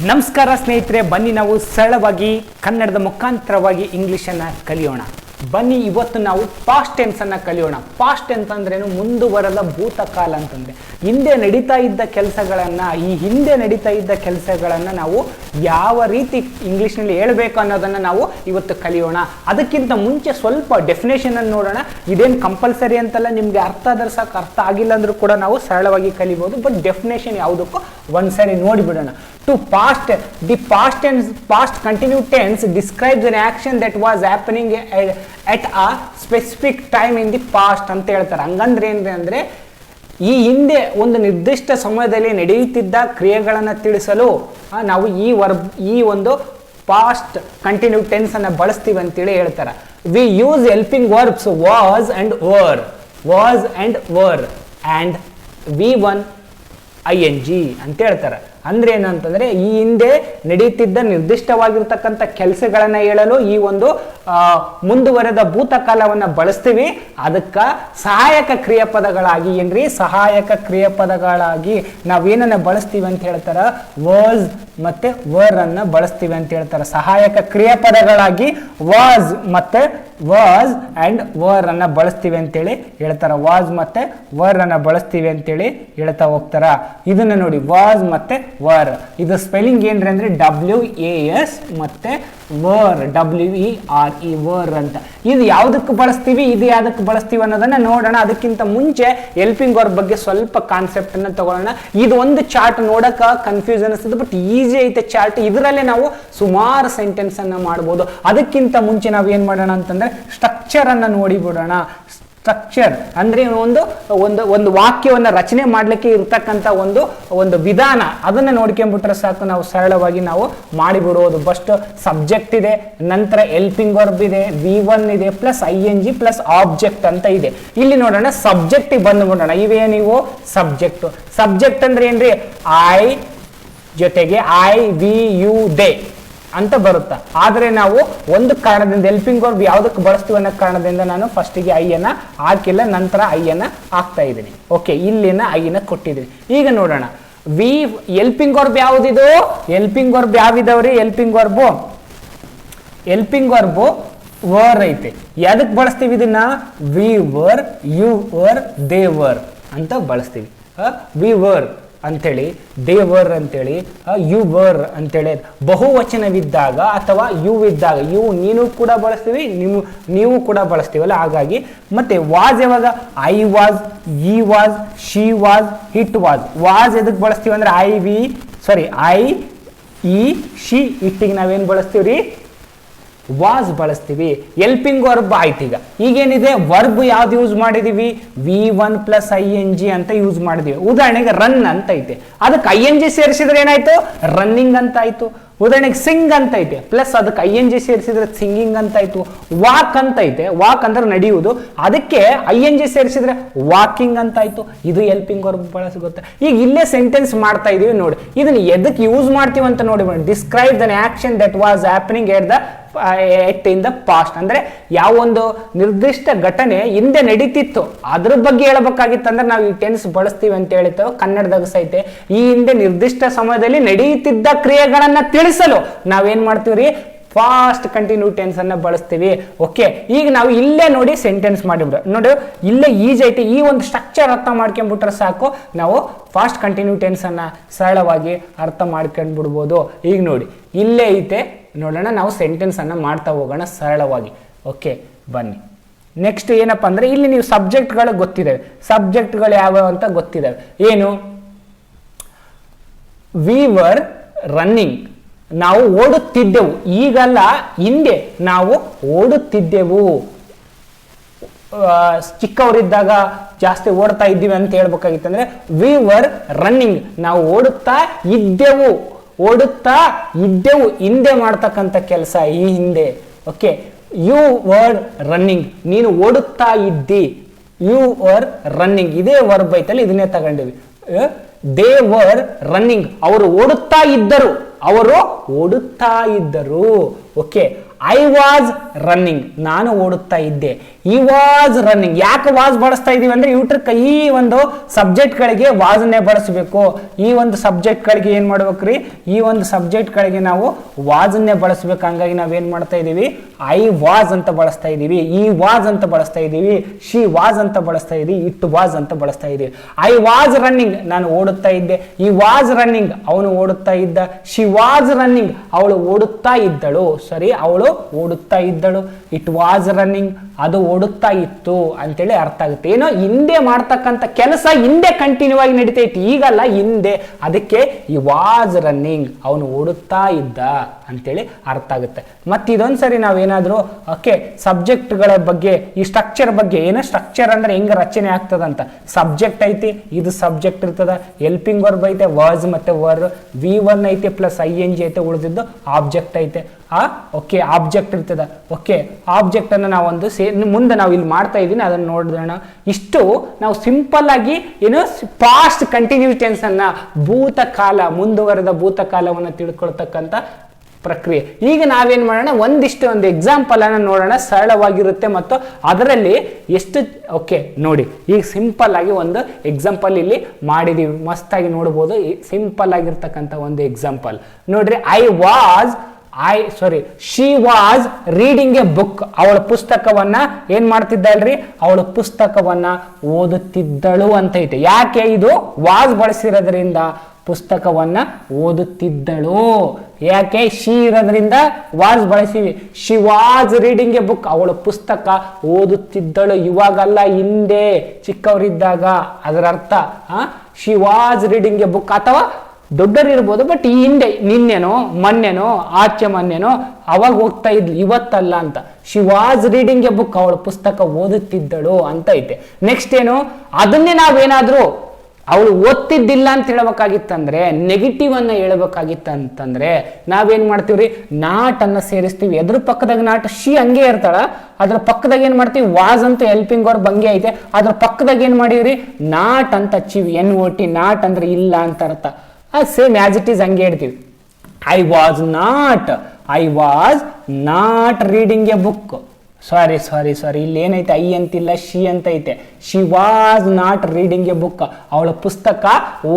ನಮಸ್ಕಾರ ಸ್ನೇಹಿತರೆ, ಬನ್ನಿ ನಾವು ಸರಳವಾಗಿ ಕನ್ನಡದ ಮುಖಾಂತರವಾಗಿ ಇಂಗ್ಲಿಷನ್ನು ಕಲಿಯೋಣ. ಬನ್ನಿ ಇವತ್ತು ನಾವು ಪಾಸ್ಟ್ ಟೆನ್ಸನ್ನು ಕಲಿಯೋಣ. ಪಾಸ್ಟ್ ಟೆನ್ಸ್ ಅಂದ್ರೇನು? ಮುಂದುವರೆದ ಭೂತಕಾಲ ಅಂತಂದರೆ ಹಿಂದೆ ನಡೀತಾ ಇದ್ದ ಕೆಲಸಗಳನ್ನು ನಾವು ಯಾವ ರೀತಿ ಇಂಗ್ಲೀಷ್ನಲ್ಲಿ ಹೇಳಬೇಕು ಅನ್ನೋದನ್ನು ನಾವು ಇವತ್ತು ಕಲಿಯೋಣ. ಅದಕ್ಕಿಂತ ಮುಂಚೆ ಸ್ವಲ್ಪ ಡೆಫಿನೇಷನನ್ನು ನೋಡೋಣ. ಇದೇನು ಕಂಪಲ್ಸರಿ ಅಂತಲ್ಲ, ನಿಮಗೆ ಅರ್ಥ ಆದ್ರೆ ಸಾಕು, ಅರ್ಥ ಆಗಿಲ್ಲ ಅಂದರೂ ಕೂಡ ನಾವು ಸರಳವಾಗಿ ಕಲಿಬೋದು. ಬಟ್ ಡೆಫಿನೇಷನ್ ಯಾವುದಕ್ಕೂ ಒಂದ್ಸರಿ ನೋಡಿಬಿಡೋಣ. To past, the past continuous tense describes an action that was happening at a specific time in the past ಅಂತ ಹೇಳ್ತಾರೆ. ಹಂಗಂದ್ರೆ ಏನಂದ್ರೆ ಈ ಹಿಂದೆ ಒಂದು ನಿರ್ದಿಷ್ಟ ಸಮಯದಲ್ಲಿ ನಡೆಯುತ್ತಿದ್ದ ಕ್ರಿಯೆಗಳನ್ನು ತಿಳಿಸಲು ನಾವು ಈ ಒಂದು ಪಾಸ್ಟ್ ಕಂಟಿನ್ಯೂ ಟೆನ್ಸ್ ಅನ್ನು ಬಳಸ್ತೀವಿ ಅಂತೇಳಿ ಹೇಳ್ತಾರೆ. We use helping verbs was and var and V1 ING ಅಂತ ಹೇಳ್ತಾರೆ. ಅಂದ್ರೆ ಏನಂತಂದ್ರೆ ಈ ಹಿಂದೆ ನಡೆಯುತ್ತಿದ್ದ ನಿರ್ದಿಷ್ಟವಾಗಿರ್ತಕ್ಕಂಥ ಕೆಲಸಗಳನ್ನ ಹೇಳಲು ಈ ಒಂದು ಮುಂದುವರೆದ ಭೂತಕಾಲವನ್ನ ಬಳಸ್ತೀವಿ. ಅದಕ್ಕ ಸಹಾಯಕ ಕ್ರಿಯಾಪದಗಳಾಗಿ ನಾವೇನನ್ನ ಬಳಸ್ತೀವಿ ಅಂತ ಹೇಳ್ತಾರ, ವಾಸ್ ಮತ್ತೆ ವರ್ ಅನ್ನ ಬಳಸ್ತೀವಿ ಅಂತ ಹೇಳ್ತಾರೆ. ಸಹಾಯಕ ಕ್ರಿಯಾಪದಗಳಾಗಿ ವಾಸ್ ಮತ್ತೆ ವಾಸ್ ಅಂಡ್ ವರ್ ಅನ್ನ ಬಳಸ್ತೀವಿ ಅಂತೇಳಿ ಹೇಳ್ತಾರ. ವಾಸ್ ಮತ್ತೆ ವರ್ ಅನ್ನ ಬಳಸ್ತೀವಿ ಅಂತೇಳಿ ಹೇಳ್ತಾ ಹೋಗ್ತಾರ. ಇದನ್ನ ನೋಡಿ, ವಾಸ್ ಮತ್ತೆ ವರ್, ಇದು ಸ್ಪೆಲ್ಲಿಂಗ್ ಏನ್ರಿ ಅಂದ್ರೆ WAS ಮತ್ತೆ ವರ್, WERE ವರ್ ಅಂತ. ಇದು ಯಾವುದಕ್ಕೆ ಬಳಸ್ತೀವಿ, ಇದು ಯಾವುದಕ್ಕೆ ಬಳಸ್ತೀವಿ ಅನ್ನೋದನ್ನ ನೋಡೋಣ. ಅದಕ್ಕಿಂತ ಮುಂಚೆ ಹೆಲ್ಪಿಂಗ್ ವರ್ಬ್ ಬಗ್ಗೆ ಸ್ವಲ್ಪ ಕಾನ್ಸೆಪ್ಟ್ ಅನ್ನ ತಗೊಳ್ಳೋಣ. ಇದು ಒಂದು ಚಾರ್ಟ್ ನೋಡಕ ಕನ್ಫ್ಯೂಷನ್ ಅನಿಸ್ತದೆ, ಬಟ್ ಈಸಿ ಐತೆ ಚಾರ್ಟ್. ಇದರಲ್ಲೇ ನಾವು ಸುಮಾರು ಸೆಂಟೆನ್ಸ್ ಅನ್ನ ಮಾಡ್ಬೋದು. ಅದಕ್ಕಿಂತ ಮುಂಚೆ ನಾವು ಏನ್ ಮಾಡೋಣ ಅಂತಂದ್ರೆ ಸ್ಟ್ರಕ್ಚರ್ ಅನ್ನ ನೋಡಿ ಬಿಡೋಣ. ಸ್ಟ್ರಕ್ಚರ್ ಅಂದ್ರೆ ಒಂದು ವಾಕ್ಯವನ್ನು ರಚನೆ ಮಾಡಲಿಕ್ಕೆ ಇರ್ತಕ್ಕಂಥ ಒಂದು ವಿಧಾನ, ಅದನ್ನ ನೋಡ್ಕೊಂಡ್ಬಿಟ್ರೆ ಸಾಕು, ನಾವು ಸರಳವಾಗಿ ನಾವು ಮಾಡಿಬಿಡೋದು. ಫಸ್ಟ್ ಸಬ್ಜೆಕ್ಟ್ ಇದೆ, ನಂತರ ಹೆಲ್ಪಿಂಗ್ ವರ್ಬ್ ಇದೆ, V1 ಇದೆ, ಪ್ಲಸ್ ING ಪ್ಲಸ್ ಆಬ್ಜೆಕ್ಟ್ ಅಂತ ಇದೆ. ಇಲ್ಲಿ ನೋಡೋಣ, ಸಬ್ಜೆಕ್ಟ್ ಬಂದ್ಬಿಡೋಣ. ಇವೇನಿವು ಸಬ್ಜೆಕ್ಟ್ ಅಂದ್ರೆ ಏನ್ರಿ? ಐ ಜೊತೆಗೆ IVU ಅಂತ ಬರುತ್ತಾ. ಆದ್ರೆ ನಾವು ಒಂದು ಕಾರಣದಿಂದ ಹೆಲ್ಪಿಂಗ್ ವರ್ಬ್ ಯಾವುದಕ್ಕೆ ಬಳಸ್ತೀವಿ ಅನ್ನೋ ಕಾರಣದಿಂದ ನಾನು ಫಸ್ಟಿಗೆ ಐಯನ್ನ ಹಾಕಿಲ್ಲ, ನಂತರ ಐಯನ್ನ ಹಾಕ್ತಾ ಇದ್ದೀನಿ. ಓಕೆ, ಇಲ್ಲಿನ ಐನ ಕೊಟ್ಟಿದ್ದೀನಿ. ಈಗ ನೋಡೋಣ, ಹೆಲ್ಪಿಂಗ್ ವರ್ಬ್ ಯಾವುದಿದು? ಹೆಲ್ಪಿಂಗ್ ವರ್ಬ್ ಯಾವಿದಾವ್ರಿ? ಹೆಲ್ಪಿಂಗ್ ವರ್ಬ್ ವರ್ ಐತೆ. ಯಾವ್ದಕ್ಕೆ ಬಳಸ್ತೀವಿ ಇದನ್ನ? We were, you were, they were ಅಂತ ಬಳಸ್ತೀವಿ. ವಿ ವರ್ ಅಂತೇಳಿ, ದೇವರ್ ಅಂತೇಳಿ, ಯು ವರ್ ಅಂತೇಳಿ ಬಹುವಚನವಿದ್ದಾಗ ಅಥವಾ ಯು ಇದ್ದಾಗ, ಯು ನೀನು ಕೂಡ ಬಳಸ್ತೀವಿ, ನೀವು ಕೂಡ ಬಳಸ್ತೀವಲ್ಲ. ಹಾಗಾಗಿ ಮತ್ತೆ ವಾಸ್ ಯಾವಾಗ? ಐ ವಾಸ್, ಈ was, she was, it was ಎದಕ್ಕೆ ಬಳಸ್ತೀವಿ ಅಂದ್ರೆ ಐ ಈ ಶಿ ಇಟ್ಟಿಗೆ ನಾವೇನು ಬಳಸ್ತೀವ್ರಿ? ವಾಸ್ ಬಳಸ್ತೀವಿ. ಹೆಲ್ಪಿಂಗ್ ವರ್ಬ್ ಆಯ್ತು. ಈಗೇನಿದೆ? ವರ್ಬ್ ಯಾವ್ದು ಯೂಸ್ ಮಾಡಿದೀವಿ? V1 ಪ್ಲಸ್ ING ಅಂತ ಯೂಸ್ ಮಾಡಿದೀವಿ. ಉದಾಹರಣೆಗೆ ರನ್ ಅಂತ ಐತೆ, ಅದಕ್ಕೆ ING ಸೇರಿಸಿದ್ರೆ ಏನಾಯ್ತು? ರನ್ನಿಂಗ್ ಅಂತ ಆಯ್ತು. ಉದಾಹರಣೆಗೆ ಸಿಂಗ್ ಅಂತ ಐತೆ, ಪ್ಲಸ್ ಅದಕ್ಕೆ ING ಸೇರಿಸಿದ್ರೆ ಸಿಂಗಿಂಗ್ ಅಂತ ಆಯ್ತು. ವಾಕ್ ಅಂತ ಐತೆ, ವಾಕ್ ಅಂದ್ರೆ ನಡೆಯುವುದು, ಅದಕ್ಕೆ ING ಸೇರಿಸಿದ್ರೆ ವಾಕಿಂಗ್ ಅಂತ ಆಯ್ತು. ಇದು ಹೆಲ್ಪಿಂಗ್ ವರ್ಬ್ ಬಳಸುತ್ತೆ. ಈಗ ಇಲ್ಲೇ ಸೆಂಟೆನ್ಸ್ ಮಾಡ್ತಾ ಇದೀವಿ ನೋಡಿ, ಇದನ್ನ ಎದಕ್ಕೆ ಯೂಸ್ ಮಾಡ್ತೀವಿ ಅಂತ ನೋಡಿ. Describe then action that was happening in the past ಅಂದ್ರೆ ಯಾವ ಒಂದು ನಿರ್ದಿಷ್ಟ ಘಟನೆ ಹಿಂದೆ ನಡೀತಿತ್ತು ಅದ್ರ ಬಗ್ಗೆ ಹೇಳಬೇಕಾಗಿತ್ತು ಅಂದ್ರೆ ನಾವು ಈ ಟೆನ್ಸ್ ಬಳಸ್ತೀವಿ ಅಂತ ಹೇಳ್ತೇವೆ. ಕನ್ನಡದಾಗ ಸಹಿತ ಈ ಹಿಂದೆ ನಿರ್ದಿಷ್ಟ ಸಮಯದಲ್ಲಿ ನಡೆಯುತ್ತಿದ್ದ ಕ್ರಿಯೆಗಳನ್ನ ತಿಳಿಸಲು ನಾವೇನ್ ಮಾಡ್ತೀವ್ರಿ? ಫಾಸ್ಟ್ ಕಂಟಿನ್ಯೂ ಟೆನ್ಸ್ ಅನ್ನ ಬಳಸ್ತೀವಿ. ಓಕೆ, ಈಗ ನಾವು ಇಲ್ಲೇ ನೋಡಿ ಸೆಂಟೆನ್ಸ್ ಮಾಡಿಬಿಡ ನೋಡಿ, ಇಲ್ಲೇ ಈಜಿ ಐತಿ. ಈ ಒಂದು ಸ್ಟ್ರಕ್ಚರ್ ಅರ್ಥ ಮಾಡ್ಕೊಂಡ್ಬಿಟ್ರೆ ಸಾಕು, ನಾವು ಫಾಸ್ಟ್ ಕಂಟಿನ್ಯೂ ಟೆನ್ಸ್ ಅನ್ನ ಸರಳವಾಗಿ ಅರ್ಥ ಮಾಡ್ಕೊಂಡ್ಬಿಡ್ಬೋದು. ಈಗ ನೋಡಿ, ಇಲ್ಲೇ ಐತೆ, ನೋಡೋಣ. ನಾವು ಸೆಂಟೆನ್ಸ್ ಅನ್ನ ಮಾಡ್ತಾ ಹೋಗೋಣ ಸರಳವಾಗಿ. ಓಕೆ, ಬನ್ನಿ. ನೆಕ್ಸ್ಟ್ ಏನಪ್ಪಾ ಅಂದ್ರೆ, ಇಲ್ಲಿ ನೀವು ಸಬ್ಜೆಕ್ಟ್ಗಳು ಗೊತ್ತಿದ್ದಾವೆ. ಸಬ್ಜೆಕ್ಟ್ಗಳು ಯಾವ್ಯಾವ ಅಂತ ಗೊತ್ತಿದ್ದಾವೆ. ಏನು? ವಿ ವರ್ ರನ್ನಿಂಗ್, ನಾವು ಓಡುತ್ತಿದ್ದೆವು. ಈಗಲ್ಲ, ಹಿಂದೆ ನಾವು ಓಡುತ್ತಿದ್ದೆವು. ಚಿಕ್ಕವರಿದ್ದಾಗ ಜಾಸ್ತಿ ಓಡ್ತಾ ಇದ್ದೀವಿ ಅಂತ ಹೇಳ್ಬೇಕಾಗಿತ್ತು ಅಂದ್ರೆ ವಿ ವರ್ ರನ್ನಿಂಗ್, ನಾವು ಓಡುತ್ತಾ ಇದ್ದೆವು. ಹಿಂದೆ ಮಾಡ್ತಕ್ಕಂಥ ಕೆಲಸ ಈ ಹಿಂದೆ. ಓಕೆ, ಯು ವರ್ ರನ್ನಿಂಗ್, ನೀನು ಓಡುತ್ತಾ ಇದ್ದಿ. ಯು ವರ್ ರನ್ನಿಂಗ್, ಇದೇ ವರ್ಬ್ ಐತಲ್ಲ, ಇದನ್ನೇ ತಗೊಂಡಿವಿ. ದೇ ವರ್ ರನ್ನಿಂಗ್, ಅವರು ಓಡುತ್ತಾ ಇದ್ದರು. ಓಕೆ, ಐ ವಾಸ್ ರನ್ನಿಂಗ್, ನಾನು ಓಡುತ್ತಾ ಇದ್ದೆ. ಈ ವಾಸ್ ರನ್ನಿಂಗ್. ಯಾಕೆ ವಾಸ್ ಬಳಸ್ತಾ ಇದೀವಿ ಅಂದ್ರೆ ಇವ್ರ ಈ ಒಂದು ಸಬ್ಜೆಕ್ಟ್ ಗಳಿಗೆ ವಾಸ್ನೇ ಬಳಸಬೇಕು. ಈ ಒಂದು ಸಬ್ಜೆಕ್ಟ್ ಗಳಿಗೆ ಏನ್ ಮಾಡ್ಬೇಕ್ರಿ, ಈ ಒಂದು ಸಬ್ಜೆಕ್ಟ್ ಗಳಿಗೆ ನಾವು ವಾಸ್ನ್ನೇ ಬಳಸಬೇಕು. ಹಂಗಾಗಿ ನಾವೇನ್ ಮಾಡ್ತಾ ಇದೀವಿ, ಐ ವಾಸ್ ಅಂತ ಬಳಸ್ತಾ ಇದೀವಿ, ಈ ವಾಸ್ ಅಂತ ಬಳಸ್ತಾ ಇದೀವಿ, ಶಿ ವಾಸ್ ಅಂತ ಬಳಸ್ತಾ ಇದೀವಿ, ಇಟ್ ವಾಸ್ ಅಂತ ಬಳಸ್ತಾ ಇದೀವಿ. ಐ ವಾಸ್ ರನ್ನಿಂಗ್, ನಾನು ಓಡುತ್ತಾ ಇದ್ದೆ. ಈ ವಾಸ್ ರನ್ನಿಂಗ್, ಅವನು ಓಡುತ್ತಾ ಇದ್ದ. ಶಿ ವಾಸ್ ರನ್ನಿಂಗ್, ಅವಳು ಓಡುತ್ತಾ ಇದ್ದಳು. ಸರಿ, ಅವಳು ಓಡುತ್ತಾ ಇದ್ದಳು. ಇಟ್ ವಾಸ್ ರನ್ನಿಂಗ್, ಅದು ಓಡುತ್ತಾ ಇತ್ತು ಅಂತೇಳಿ ಅರ್ಥ ಆಗುತ್ತೆ. ಏನೋ ಹಿಂದೆ ಮಾಡ್ತಕ್ಕಂಥ ಕೆಲಸ ಹಿಂದೆ ಕಂಟಿನ್ಯೂ ಆಗಿ ನಡೀತಾ ಇತ್ತು, ಈಗಲ್ಲ ಹಿಂದೆ. ಅದಕ್ಕೆ ಈ ವಾಸ್ ರನ್ನಿಂಗ್, ಅವನು ಓಡುತ್ತಾ ಇದ್ದ ಅಂತೇಳಿ ಅರ್ಥ ಆಗುತ್ತೆ. ಮತ್ತೆ ಇದೊಂದ್ಸರಿ ನಾವೇನಾದ್ರೂ ಓಕೆ ಸಬ್ಜೆಕ್ಟ್ಗಳ ಬಗ್ಗೆ, ಈ ಸ್ಟ್ರಕ್ಚರ್ ಬಗ್ಗೆ, ಏನೋ ಸ್ಟ್ರಕ್ಚರ್ ಅಂದ್ರೆ ಹೆಂಗ ರಚನೆ ಆಗ್ತದಂತ. ಸಬ್ಜೆಕ್ಟ್ ಐತಿ, ಇದು ಸಬ್ಜೆಕ್ಟ್ ಇರ್ತದ, ಹೆಲ್ಪಿಂಗ್ ವರ್ಬ್ ಐತೆ, ವಾಸ್ ಮತ್ತೆ ವರ್, V1 ಐತೆ ಪ್ಲಸ್ ING ಐತೆ, ಉಳಿದಿದ್ದು ಆಬ್ಜೆಕ್ಟ್ ಐತೆ. ಓಕೆ ಆಬ್ಜೆಕ್ಟ್ ಇರ್ತದ. ಓಕೆ ಆಬ್ಜೆಕ್ಟ್ ಅನ್ನು ನಾವೊಂದು ಮುಂದೆ ನಾವು ಇಲ್ಲಿ ಮಾಡ್ತಾ ಇದೀನಿ, ಅದನ್ನು ನೋಡೋಣ. ಇಷ್ಟು ನಾವು ಸಿಂಪಲ್ ಆಗಿ ಏನು ಪಾಸ್ಟ್ ಕಂಟಿನ್ಯೂಸ್ ಟೆನ್ಸ್ ಅನ್ನ, ಭೂತಕಾಲ, ಮುಂದುವರೆದ ಭೂತಕಾಲವನ್ನು ತಿಳ್ಕೊಳ್ತಕ್ಕಂಥ ಪ್ರಕ್ರಿಯೆ. ಈಗ ನಾವೇನ್ ಮಾಡೋಣ, ಒಂದು ಎಕ್ಸಾಂಪಲ್ ಅನ್ನ ನೋಡೋಣ, ಸರಳವಾಗಿರುತ್ತೆ ಮತ್ತು ಅದರಲ್ಲಿ ಎಷ್ಟು ಓಕೆ ನೋಡಿ. ಈಗ ಸಿಂಪಲ್ ಆಗಿ ಒಂದು ಎಕ್ಸಾಂಪಲ್ ಇಲ್ಲಿ ಮಾಡಿದೀವಿ, ಮಸ್ತಾಗಿ ನೋಡ್ಬೋದು. ಸಿಂಪಲ್ ಆಗಿರ್ತಕ್ಕಂಥ ಒಂದು ಎಕ್ಸಾಂಪಲ್ ನೋಡ್ರಿ. She was reading a book, ಅವಳ ಪುಸ್ತಕವನ್ನ ಏನ್ ಮಾಡ್ತಿದ್ದಲ್ರಿ, ಅವಳ ಪುಸ್ತಕವನ್ನ ಓದುತ್ತಿದ್ದಳು ಅಂತ ಐತೆ. ಯಾಕೆ ಇದು ವಾಸ್ ಬಳಸಿರೋದ್ರಿಂದ ಪುಸ್ತಕವನ್ನ ಓದುತ್ತಿದ್ದಳು. ಯಾಕೆ ಶಿ ಇರೋದ್ರಿಂದ ವಾಸ್ ಬಳಸಿವಿ. She was reading a book, ಅವಳು ಪುಸ್ತಕ ಓದುತ್ತಿದ್ದಳು. ಇವಾಗಲ್ಲ, ಹಿಂದೆ ಚಿಕ್ಕವರಿದ್ದಾಗ. ಅದರ ಅರ್ಥ she was reading a book. ಅಥವಾ ದೊಡ್ಡರು ಇರ್ಬೋದು, ಬಟ್ ಈ ಹಿಂದೆ, ನಿನ್ನೆನೋ ಮೊನ್ನೆನೋ ಆಚೆ ಮೊನ್ನೆನೋ ಅವಾಗ ಹೋಗ್ತಾ ಇದ್ಲು, ಇವತ್ತಲ್ಲ ಅಂತ. She was reading a book, ಅವಳು ಪುಸ್ತಕ ಓದುತ್ತಿದ್ದಳು ಅಂತ ಐತೆ. ನೆಕ್ಸ್ಟ್ ಏನು, ಅದನ್ನೇ ನಾವೇನಾದ್ರೂ ಅವಳು ಓದ್ತಿದ್ದಿಲ್ಲ ಅಂತ ಹೇಳ್ಬೇಕಾಗಿತ್ತಂದ್ರೆ, ನೆಗೆಟಿವ್ ಅನ್ನ ಹೇಳ್ಬೇಕಾಗಿತ್ತಂತಂದ್ರೆ ನಾವೇನ್ ಮಾಡ್ತೀವ್ರಿ, ನಾಟ್ ಅನ್ನ ಸೇರಿಸ್ತೀವಿ. ಎದ್ರ ಪಕ್ಕದಾಗ ನಾಟ್, ಶಿ ಹಂಗೆ ಇರ್ತಾಳ, ಅದ್ರ ಪಕ್ಕದಾಗ ಏನ್ ಮಾಡ್ತೀವಿ, ವಾಸ್ ಅಂತ ಹೆಲ್ಪಿಂಗ್ ವರ್ಬ್ ಹಂಗೆ ಐತೆ, ಅದ್ರ ಪಕ್ಕದಾಗ ಏನ್ ಮಾಡೀವ್ರಿ, ನಾಟ್ ಅಂತ ಹಚ್ಚಿವಿ. NOT, ನಾಟ್ ಅಂದ್ರೆ ಇಲ್ಲ ಅಂತ ಅರ್ಥ. ಸೇಮ್ ಆಸ್ ಇಟ್ ಈಸ್ ಹಂಗೆ ಹೇಳ್ತೀವಿ. I was not reading a book. Sorry ಇಲ್ಲಿ ಏನೈತೆ, ಐ ಅಂತಿಲ್ಲ, ಶಿ ಅಂತ ಐತೆ. She was not reading a book, ಅವಳ ಪುಸ್ತಕ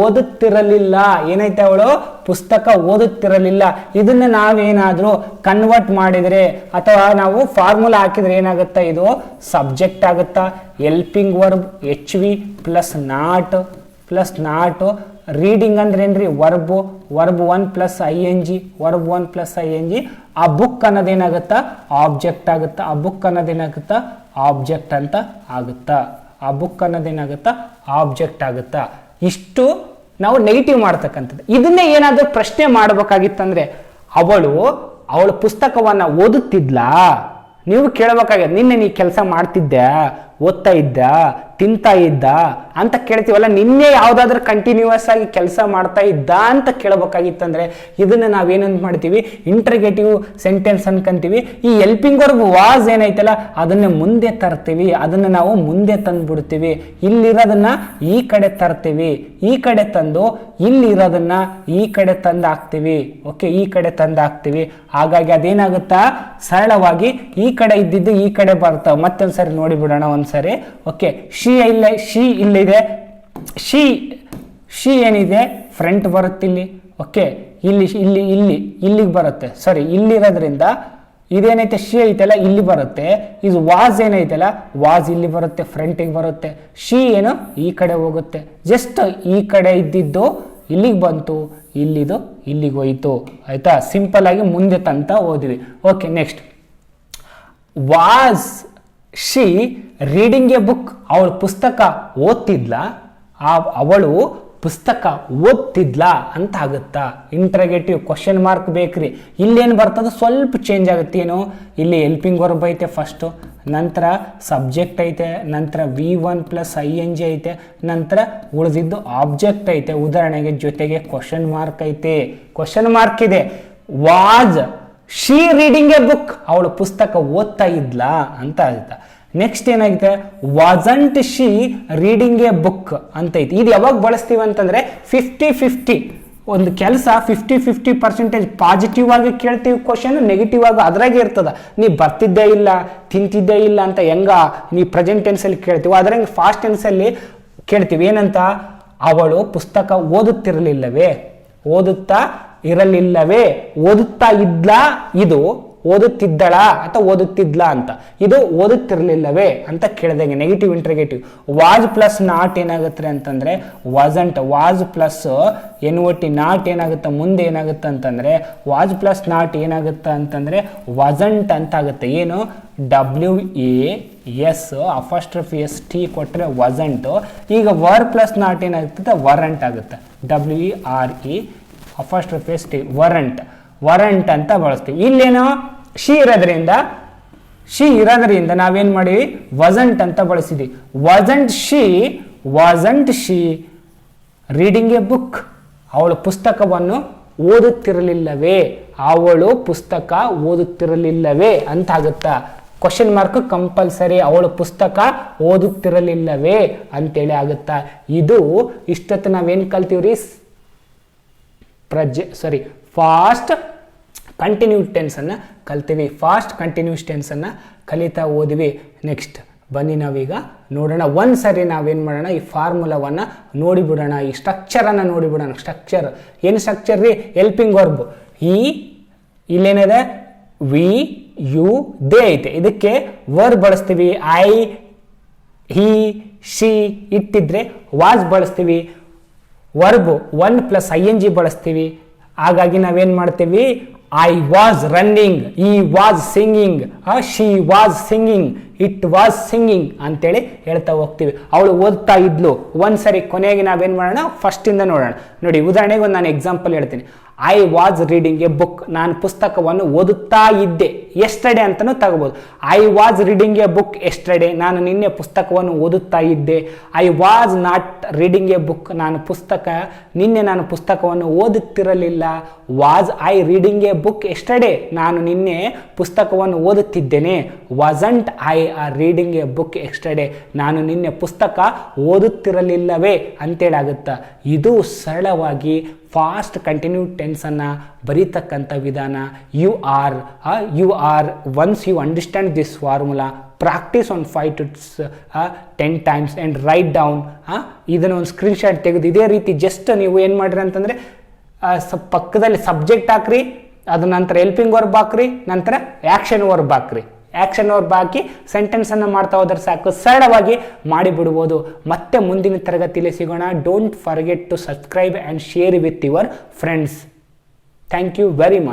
ಓದುತ್ತಿರಲಿಲ್ಲ. ಏನೈತೆ, ಅವಳು ಪುಸ್ತಕ ಓದುತ್ತಿರಲಿಲ್ಲ. ಇದನ್ನ ನಾವೇನಾದ್ರೂ ಕನ್ವರ್ಟ್ ಮಾಡಿದ್ರೆ ಅಥವಾ ನಾವು ಫಾರ್ಮುಲಾ ಹಾಕಿದ್ರೆ ಏನಾಗುತ್ತಾ, ಇದು ಸಬ್ಜೆಕ್ಟ್ ಆಗುತ್ತಾ. Helping verb HV plus not. Reading ಅಂದ್ರೆ ಏನ್ರಿ, verb 1 plus ING, verb 1 plus ING. ಆ ಬುಕ್ ಅನ್ನೋದೇನಾಗುತ್ತಾ, ಆಬ್ಜೆಕ್ಟ್ ಆಗುತ್ತಾ. ಆ ಬುಕ್ ಅನ್ನೋದೇನಾಗುತ್ತಾ, ಆಬ್ಜೆಕ್ಟ್ ಅಂತ ಆಗುತ್ತಾ. ಆ ಬುಕ್ ಅನ್ನೋದೇನಾಗುತ್ತಾ, ಆಬ್ಜೆಕ್ಟ್ ಆಗುತ್ತಾ. ಇಷ್ಟು ನಾವು ನೆಗೆಟಿವ್ ಮಾಡ್ತಕ್ಕಂಥದ್ದು. ಇದನ್ನೇ ಏನಾದರೂ ಪ್ರಶ್ನೆ ಮಾಡಬೇಕಾಗಿತ್ತಂದ್ರೆ, ಅವಳು ಪುಸ್ತಕವನ್ನ ಓದುತ್ತಿದ್ಲಾ, ನೀವು ಕೇಳಬೇಕಾಗ, ನಿನ್ನೆ ನೀ ಕೆಲಸ ಮಾಡ್ತಿದ್ದೆ, ಓದ್ತಾ ಇದ್ದ, ತಿಂತಾ ಇದ್ದ ಅಂತ ಕೇಳ್ತೀವಲ್ಲ. ನಿನ್ನೆ ಯಾವ್ದಾದ್ರು ಕಂಟಿನ್ಯೂಸ್ ಆಗಿ ಕೆಲಸ ಮಾಡ್ತಾ ಇದ್ದ ಅಂತ ಕೇಳಬೇಕಾಗಿತ್ತಂದ್ರೆ ಇದನ್ನ ನಾವೇನಂತ ಮಾಡ್ತೀವಿ, ಇಂಟ್ರಗೇಟಿವ್ ಸೆಂಟೆನ್ಸ್ ಅನ್ಕಂತೀವಿ. ಈ ಹೆಲ್ಪಿಂಗ್ ವರ್ಬ್ ವಾಸ್ ಏನೈತಲ್ಲ, ಅದನ್ನ ಮುಂದೆ ತರ್ತೀವಿ, ಅದನ್ನ ನಾವು ಮುಂದೆ ತಂದ್ಬಿಡ್ತೀವಿ. ಇಲ್ಲಿರೋದನ್ನ ಈ ಕಡೆ ತರ್ತೀವಿ, ಈ ಕಡೆ ತಂದು ಇಲ್ಲಿರೋದನ್ನ ಈ ಕಡೆ ತಂದು ಹಾಕ್ತಿವಿ. ಓಕೆ, ಈ ಕಡೆ ತಂದು ಹಾಕ್ತಿವಿ. ಹಾಗಾಗಿ ಅದೇನಾಗುತ್ತಾ, ಸರಳವಾಗಿ ಈ ಕಡೆ ಇದ್ದಿದ್ದು ಈ ಕಡೆ ಬರ್ತಾವ. ಮತ್ತೊಂದ್ಸರಿ ನೋಡಿಬಿಡೋಣ ಒಂದ್ಸರಿ. ಓಕೆ, ಶಿ ಇಲ್ಲಿದೆ, ಶಿ ಏನಿದೆ, ಫ್ರಂಟ್ ಬರುತ್ತೆ ಇಲ್ಲಿ. ಓಕೆ, ಇಲ್ಲಿಗೆ ಬರುತ್ತೆ. ಸಾರಿ, ಇಲ್ಲಿರೋದ್ರಿಂದ ಇದೇನೈತೆ, ಶಿ ಐತಲ್ಲ ಇಲ್ಲಿ ಬರುತ್ತೆ. ಇದು ವಾಸ್ ಏನೈತಲ್ಲ, ವಾಸ್ ಇಲ್ಲಿ ಬರುತ್ತೆ, ಫ್ರಂಟಿಗೆ ಬರುತ್ತೆ. ಶಿ ಏನು ಈ ಕಡೆ ಹೋಗುತ್ತೆ. ಜಸ್ಟ್ ಈ ಕಡೆ ಇದ್ದಿದ್ದು ಇಲ್ಲಿಗೆ ಬಂತು, ಇಲ್ಲಿದು ಇಲ್ಲಿಗೆ ಹೋಯ್ತು. ಆಯ್ತಾ, ಸಿಂಪಲ್ ಆಗಿ ಮುಂದೆ ತಂತ ಓದಿವಿ. Okay, next, was she reading a book, ಅವಳು ಪುಸ್ತಕ ಓದ್ತಿದ್ಲ, ಅವಳು ಪುಸ್ತಕ ಓದ್ತಿದ್ಲಾ ಅಂತ ಆಗುತ್ತಾ. ಇಂಟ್ರಗೇಟಿವ್ ಕ್ವಶನ್ ಮಾರ್ಕ್ ಬೇಕ್ರಿ. ಇಲ್ಲೇನು ಬರ್ತದೆ, ಸ್ವಲ್ಪ ಚೇಂಜ್ ಆಗುತ್ತೆ. ಏನು, ಇಲ್ಲಿ ಹೆಲ್ಪಿಂಗ್ ವರ್ಬ್ ಐತೆ ಫಸ್ಟು, ನಂತರ ಸಬ್ಜೆಕ್ಟ್ ಐತೆ, ನಂತರ V1 ಪ್ಲಸ್ ING ಐತೆ, ನಂತರ ಉಳಿದಿದ್ದು ಆಬ್ಜೆಕ್ಟ್ ಐತೆ. ಉದಾಹರಣೆಗೆ ಜೊತೆಗೆ ಕ್ವಶನ್ ಮಾರ್ಕ್ ಐತೆ. ಕ್ವಶನ್ ಮಾರ್ಕ್ ಇದೆ. Was she reading a book, ಅವಳು ಪುಸ್ತಕ ಓದ್ತಾ ಇದ್ಲಾ ಅಂತ ಆಯ್ತಾ. ನೆಕ್ಸ್ಟ್ ಏನಾಗಿದೆ, wasn't she reading a book ಅಂತ ಐತಿ. ಇದು ಯಾವಾಗ ಬಳಸ್ತೀವಿ ಅಂತಂದ್ರೆ 50-50. ಒಂದು ಕೆಲಸ 50-50% ಪಾಸಿಟಿವ್ ಆಗಿ ಕೇಳ್ತೀವಿ ಕ್ವಶನ್, ನೆಗೆಟಿವ್ ಆಗಿ ಅದ್ರಾಗೆ ಇರ್ತದ. ನೀ ಬರ್ತಿದ್ದೇ ಇಲ್ಲ ತಿಂತಿದ್ದೇ ಇಲ್ಲ ಅಂತ ಹೆಂಗ ನೀ ಪ್ರೆಸೆಂಟ್ ಟೆನ್ಸಲ್ಲಿ ಕೇಳ್ತೀವಿ, ಅದ್ರಂಗೆ ಫಾಸ್ಟ್ ಟೆನ್ಸಲ್ಲಿ ಕೇಳ್ತೀವಿ. ಏನಂತ? ಅವಳು ಪುಸ್ತಕ ಓದುತ್ತಾ ಇರಲಿಲ್ಲವೇ, ಓದುತ್ತಾ ಇದ್ಲಾ, ಇದು ಓದುತ್ತಿದ್ದಳ ಅಥವಾ ಓದುತ್ತಿದ್ಲಾ ಅಂತ, ಇದು ಓದುತ್ತಿರಲಿಲ್ಲವೇ ಅಂತ ಕೇಳಿದಂಗೆ ನೆಗೆಟಿವ್ ಇಂಟ್ರಿಗೇಟಿವ್. ವಾಜ್ ಪ್ಲಸ್ ನಾಟ್ ಏನಾಗುತ್ತೆ ಅಂತಂದ್ರೆ wasn't, was plus NOT not ಏನಾಗುತ್ತೆ ಮುಂದೆ ಏನಾಗುತ್ತೆ ಅಂತಂದ್ರೆ ವಾಜ್ ಪ್ಲಸ್ ನಾಟ್ ಏನಾಗುತ್ತೆ ಅಂತಂದ್ರೆ ವಾಸಂಟ್ ಅಂತ ಆಗುತ್ತೆ. ಏನು? WAS ಕೊಟ್ಟರೆ ವಾಸಂಟ್. ಈಗ ವರ್ ಪ್ಲಸ್ ನಾಟ್ ಏನಾಗುತ್ತೆ? ವರಂಟ್ ಆಗುತ್ತೆ. WRE ವರಂಟ್ ಅಂತ ಬಳಸ್ತೀವಿ. ಇಲ್ಲೇನೋ ಶಿ ಇರೋದ್ರಿಂದ ನಾವೇನ್ ಮಾಡಿವಿ? ವಸಂಟ್ ಅಂತ ಬಳಸಿದ್ವಿ. Wasn't she reading a book, ಅವಳು ಪುಸ್ತಕವನ್ನು ಓದುತ್ತಿರಲಿಲ್ಲವೇ, ಅವಳು ಪುಸ್ತಕ ಓದುತ್ತಿರಲಿಲ್ಲವೇ ಅಂತ ಆಗುತ್ತಾ. ಕ್ವಶನ್ ಮಾರ್ಕ್ ಕಂಪಲ್ಸರಿ, ಅವಳು ಪುಸ್ತಕ ಓದುತ್ತಿರಲಿಲ್ಲವೇ ಅಂತೇಳಿ ಆಗುತ್ತಾ. ಇದು ಇಷ್ಟೊತ್ತು ನಾವೇನು ಕಲ್ತೀವ್ರಿ? ಫಾಸ್ಟ್ ಕಂಟಿನ್ಯೂಸ್ ಟೆನ್ಸನ್ನು ಕಲ್ತೀವಿ. ಫಾಸ್ಟ್ ಕಂಟಿನ್ಯೂಸ್ ಟೆನ್ಸನ್ನು ಕಲಿತಾ ಓದಿವಿ. ನೆಕ್ಸ್ಟ್ ಬನ್ನಿ ನಾವೀಗ ನೋಡೋಣ. ಒಂದು ಸರಿ ನಾವೇನು ಮಾಡೋಣ, ಈ ಫಾರ್ಮುಲಾವನ್ನು ನೋಡಿಬಿಡೋಣ, ಈ ಸ್ಟ್ರಕ್ಚರನ್ನು ನೋಡಿಬಿಡೋಣ. ಸ್ಟ್ರಕ್ಚರ್ ಏನು ಸ್ಟ್ರಕ್ಚರ್ ರೀ? Helping verb. ಇಲ್ಲೇನಿದೆ? ವಿ ಯು ದೇ ಐತೆ. ಇದಕ್ಕೆ ವರ್ಬ್ ಬಳಸ್ತೀವಿ. ಐ, ಹಿ, ಶಿ ಇಟ್ಟಿದ್ರೆ ವಾಸ್ ಬಳಸ್ತೀವಿ. ವರ್ಬ್ 1+ing ಬಳಸ್ತೀವಿ. ಹಾಗಾಗಿ ನಾವೇನು ಮಾಡ್ತೀವಿ? I was running, he was singing, she was singing, it was singing ಅಂತೇಳಿ ಹೇಳ್ತಾ ಹೋಗ್ತೀವಿ. ಅವಳು ಓದ್ತಾ ಇದ್ಲು. ಒಂದ್ಸರಿ ಕೊನೆಗೆ ನಾವೇನು ಮಾಡೋಣ? ಫಸ್ಟಿಂದ ನೋಡೋಣ. ನೋಡಿ, ಉದಾಹರಣೆಗೆ ಒಂದು ನಾನು ಎಕ್ಸಾಂಪಲ್ ಹೇಳ್ತೀನಿ. I was reading a book, ನಾನು ಪುಸ್ತಕವನ್ನು ಓದುತ್ತಾ ಇದ್ದೆ. ಎಸ್ಟರ್ಡೇ ಅಂತಲೂ ತಗೋಬೋದು. I was reading a book yesterday, ನಾನು ನಿನ್ನೆ ಪುಸ್ತಕವನ್ನು ಓದುತ್ತಾ ಇದ್ದೆ. I was not reading a book, ನಿನ್ನೆ ನಾನು ಪುಸ್ತಕವನ್ನು ಓದುತ್ತಿರಲಿಲ್ಲ. Was I reading a book yesterday, ನಾನು ನಿನ್ನೆ ಪುಸ್ತಕವನ್ನು ಓದುತ್ತಿದ್ದೇನೆ. Wasn't I are reading a book yesterday, ನಾನು ನಿನ್ನೆ ಪುಸ್ತಕ ಓದುತ್ತಿರಲಿಲ್ಲವೇ ಅಂತೇಳಾಗುತ್ತಾ. ಇದು ಸರಳವಾಗಿ ಫಾಸ್ಟ್ ಕಂಟಿನ್ಯೂ ಟೆನ್ಸನ್ನು ಬರೀತಕ್ಕಂಥ ವಿಧಾನ. You are once you understand this formula, practice on 5 to 10 times and write down. ಇದನ್ನು ಒಂದು ಸ್ಕ್ರೀನ್ಶಾಟ್ ತೆಗೆದು ಇದೇ ರೀತಿ ಜಸ್ಟ್ ನೀವು ಏನು ಮಾಡಿರಿ ಅಂತಂದರೆ ಪಕ್ಕದಲ್ಲಿ ಸಬ್ಜೆಕ್ಟ್ ಹಾಕ್ರಿ, ಅದ ನಂತರ ಹೆಲ್ಪಿಂಗ್ ವರ್ಬ್ ಹಾಕ್ರಿ, ನಂತರ ಆ್ಯಕ್ಷನ್ ವರ್ಬ್ ಹಾಕ್ರಿ. ಆ್ಯಕ್ಷನ್ ವರ್ಬ್ ಹಾಕಿ ಸೆಂಟೆನ್ಸನ್ನು ಮಾಡ್ತಾ ಹೋದ್ರೆ ಸಾಕು, ಸರಳವಾಗಿ ಮಾಡಿಬಿಡ್ಬೋದು. ಮತ್ತೆ ಮುಂದಿನ ತರಗತಿಯಲ್ಲಿ ಸಿಗೋಣ. Don't forget to subscribe and share with your friends. Thank you very much.